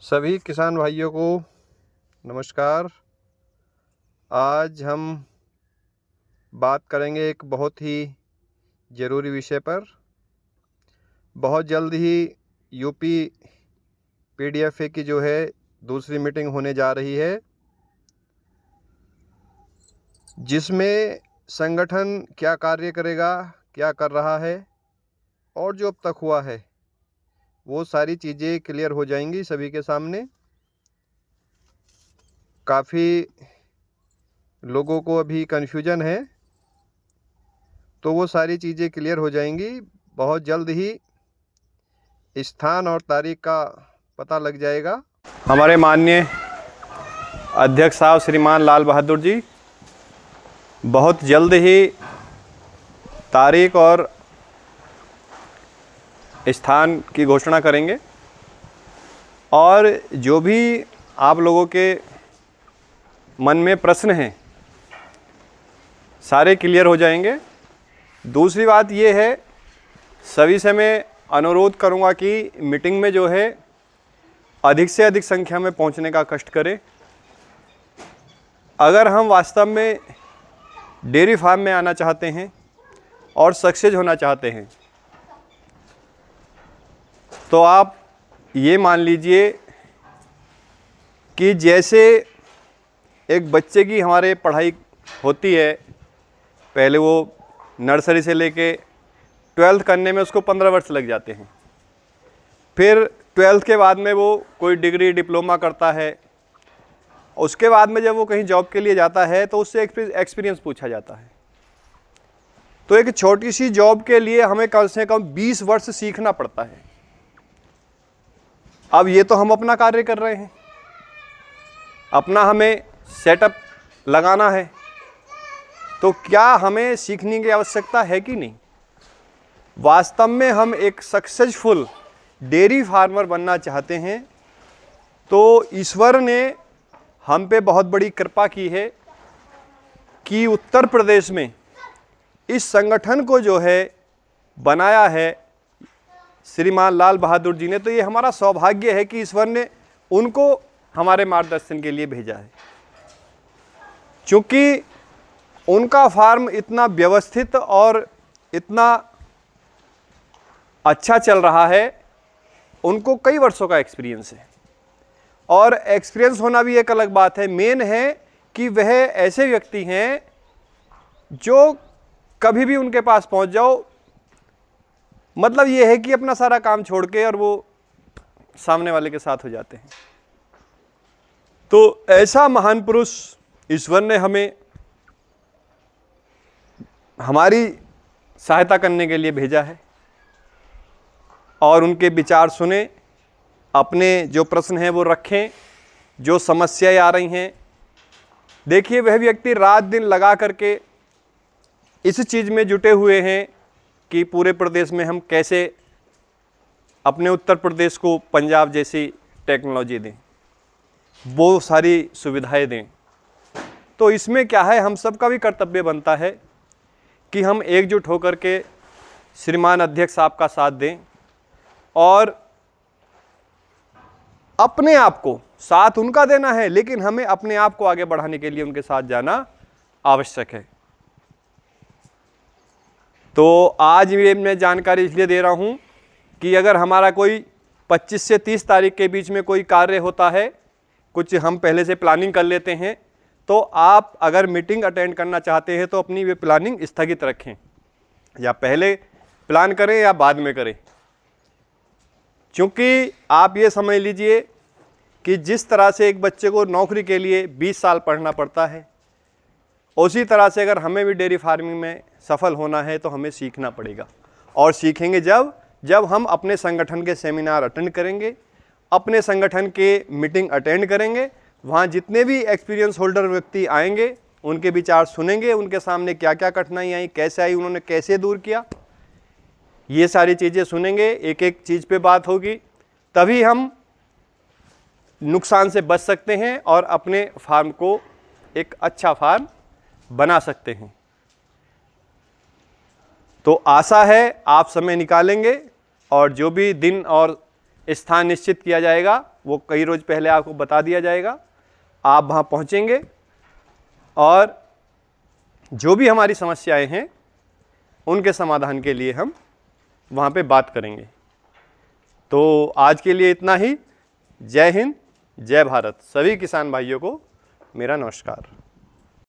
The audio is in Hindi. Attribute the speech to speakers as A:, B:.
A: सभी किसान भाइयों को नमस्कार। आज हम बात करेंगे एक बहुत ही ज़रूरी विषय पर। बहुत जल्द ही यूपी पीडीएफए की जो है दूसरी मीटिंग होने जा रही है, जिसमें संगठन क्या कार्य करेगा, क्या कर रहा है और जो अब तक हुआ है वो सारी चीज़ें क्लियर हो जाएंगी सभी के सामने। काफ़ी लोगों को अभी कन्फ्यूजन है, तो वो सारी चीज़ें क्लियर हो जाएंगी। बहुत जल्द ही स्थान और तारीख का पता लग जाएगा। हमारे माननीय अध्यक्ष साहब श्रीमान लाल बहादुर जी बहुत जल्द ही तारीख और स्थान की घोषणा करेंगे और जो भी आप लोगों के मन में प्रश्न हैं सारे क्लियर हो जाएंगे। दूसरी बात ये है, सभी से मैं अनुरोध करूंगा कि मीटिंग में जो है अधिक से अधिक संख्या में पहुंचने का कष्ट करें। अगर हम वास्तव में डेयरी फार्म में आना चाहते हैं और सक्सेस होना चाहते हैं तो आप ये मान लीजिए कि जैसे एक बच्चे की हमारे पढ़ाई होती है, पहले वो नर्सरी से लेके 12th करने में उसको 15 वर्ष लग जाते हैं। फिर 12th के बाद में वो कोई डिग्री डिप्लोमा करता है। उसके बाद में जब वो कहीं जॉब के लिए जाता है तो उससे एक्सपीरियंस पूछा जाता है। तो एक छोटी सी जॉब के लिए हमें कम से कम 20 वर्ष सीखना पड़ता है। अब ये तो हम अपना कार्य कर रहे हैं, अपना हमें सेटअप लगाना है, तो क्या हमें सीखने की आवश्यकता है कि नहीं? वास्तव में हम एक सक्सेसफुल डेयरी फार्मर बनना चाहते हैं तो ईश्वर ने हम पे बहुत बड़ी कृपा की है कि उत्तर प्रदेश में इस संगठन को जो है बनाया है श्रीमान लाल बहादुर जी ने। तो ये हमारा सौभाग्य है कि ईश्वर ने उनको हमारे मार्गदर्शन के लिए भेजा है। चूँकि उनका फार्म इतना व्यवस्थित और इतना अच्छा चल रहा है, उनको कई वर्षों का एक्सपीरियंस है। और एक्सपीरियंस होना भी एक अलग बात है, मेन है कि वह ऐसे व्यक्ति हैं जो कभी भी उनके पास पहुंच जाओ, मतलब ये है कि अपना सारा काम छोड़ के और वो सामने वाले के साथ हो जाते हैं। तो ऐसा महान पुरुष ईश्वर ने हमें हमारी सहायता करने के लिए भेजा है और उनके विचार सुने, अपने जो प्रश्न हैं वो रखें, जो समस्याएं आ रही हैं। देखिए, वह व्यक्ति रात दिन लगा करके इस चीज़ में जुटे हुए हैं कि पूरे प्रदेश में हम कैसे अपने उत्तर प्रदेश को पंजाब जैसी टेक्नोलॉजी दें, वो सारी सुविधाएं दें। तो इसमें क्या है, हम सबका भी कर्तव्य बनता है कि हम एकजुट होकर के श्रीमान अध्यक्ष साहब का साथ दें और अपने आप को, साथ उनका देना है लेकिन हमें अपने आप को आगे बढ़ाने के लिए उनके साथ जाना आवश्यक है। तो आज ये मैं जानकारी इसलिए दे रहा हूं कि अगर हमारा कोई 25 से 30 तारीख के बीच में कोई कार्य होता है, कुछ हम पहले से प्लानिंग कर लेते हैं, तो आप अगर मीटिंग अटेंड करना चाहते हैं तो अपनी वे प्लानिंग स्थगित रखें, या पहले प्लान करें या बाद में करें। क्योंकि आप ये समझ लीजिए कि जिस तरह से एक बच्चे को नौकरी के लिए 20 साल पढ़ना पड़ता है, उसी तरह से अगर हमें भी डेयरी फार्मिंग में सफल होना है तो हमें सीखना पड़ेगा। और सीखेंगे जब हम अपने संगठन के सेमिनार अटेंड करेंगे, अपने संगठन के मीटिंग अटेंड करेंगे, वहाँ जितने भी एक्सपीरियंस होल्डर व्यक्ति आएंगे उनके विचार सुनेंगे, उनके सामने क्या क्या कठिनाई आई, कैसे आई, उन्होंने कैसे दूर किया, ये सारी चीज़ें सुनेंगे, एक एक चीज़ पे बात होगी। तभी हम नुकसान से बच सकते हैं और अपने फार्म को एक अच्छा फार्म बना सकते हैं। तो आशा है आप समय निकालेंगे और जो भी दिन और स्थान निश्चित किया जाएगा, वो कई रोज पहले आपको बता दिया जाएगा। आप वहाँ पहुँचेंगे और जो भी हमारी समस्याएं हैं उनके समाधान के लिए हम वहाँ पे बात करेंगे। तो आज के लिए इतना ही। जय हिंद, जय भारत। सभी किसान भाइयों को मेरा नमस्कार।